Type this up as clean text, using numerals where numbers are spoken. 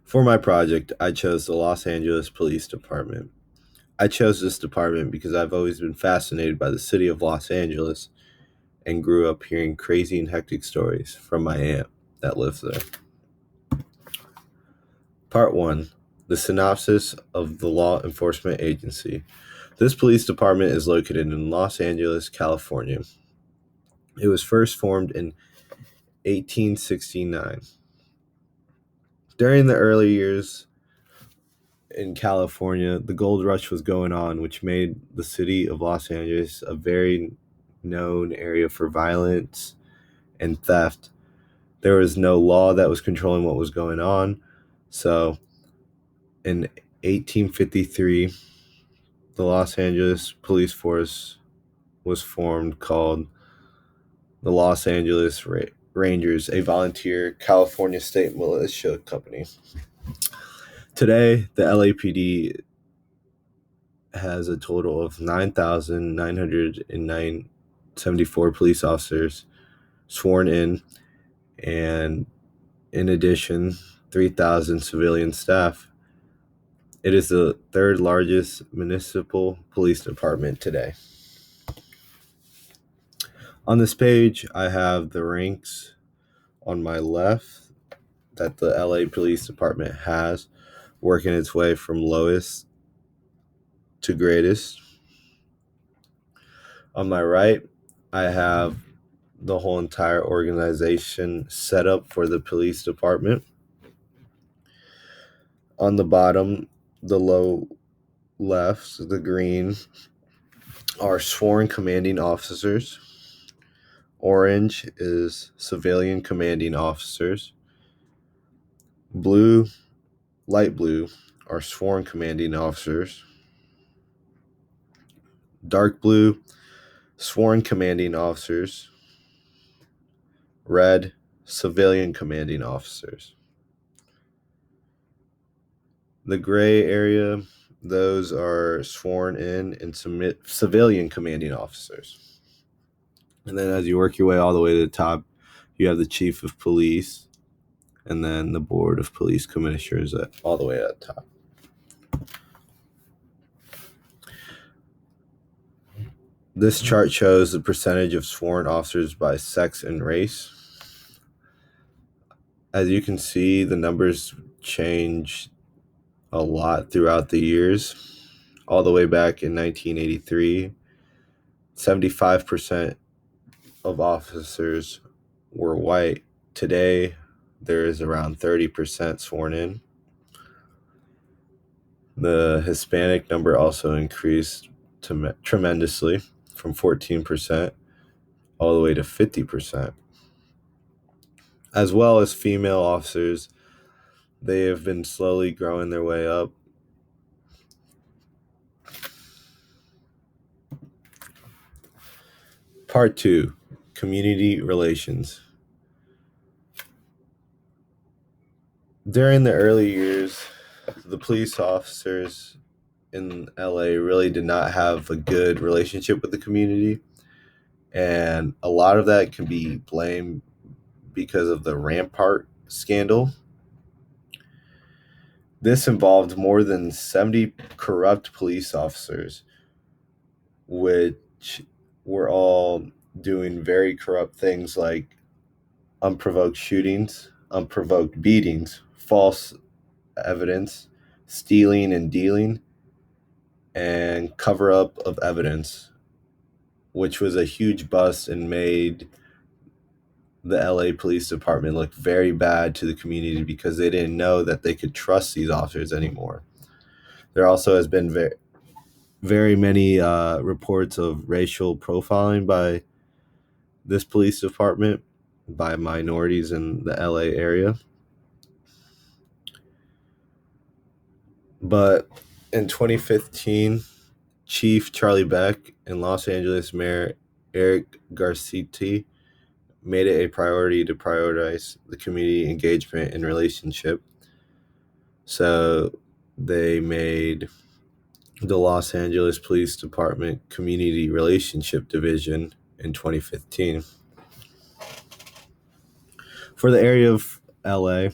For my project, I chose the Los Angeles Police Department. I chose this department because I've always been fascinated by the city of Los Angeles and grew up hearing crazy and hectic stories from my aunt that lives there. Part 1. The synopsis of the law enforcement agency. This police department is located in Los Angeles, California. It was first formed in 1869. During the early years in California, the gold rush was going on, which made the city of Los Angeles a very known area for violence and theft. There was no law that was controlling what was going on. So in 1853, the Los Angeles Police Force was formed, called the Los Angeles Rangers, a volunteer California state militia company. Today, the LAPD has a total of 9,974 police officers sworn in, and in addition, 3,000 civilian staff. It is the third largest municipal police department today. On this page, I have the ranks on my left that the LA Police Department has, working its way from lowest to greatest. On my right, I have the whole entire organization set up for the police department. On the bottom, the low left, the green, are sworn commanding officers. Orange is civilian commanding officers. Blue, light blue, are sworn commanding officers. Dark blue, sworn commanding officers. Red, civilian commanding officers. The gray area, those are sworn in and civilian commanding officers. And then as you work your way all the way to the top, you have the chief of police, and then the board of police commissioners all the way at the top. This chart shows the percentage of sworn officers by sex and race. As you can see, the numbers change a lot throughout the years. All the way back in 1983, 75% of officers were white. Today, there is around 30% sworn in. The Hispanic number also increased tremendously, from 14% all the way to 50%. As well as female officers, they have been slowly growing their way up. Part 2, community relations. During the early years, the police officers in LA really did not have a good relationship with the community, and a lot of that can be blamed because of the Rampart scandal. This involved more than 70 corrupt police officers, which were all doing very corrupt things like unprovoked shootings, unprovoked beatings, false evidence, stealing and dealing, and cover up of evidence, which was a huge bust and made the LA Police Department look very bad to the community because they didn't know that they could trust these officers anymore. There also has been very many reports of racial profiling by this police department by minorities in the LA area. But in 2015, Chief Charlie Beck and Los Angeles Mayor Eric Garcetti made it a priority to prioritize the community engagement and relationship. So they made the Los Angeles Police Department Community Relationship Division in 2015. For the area of LA,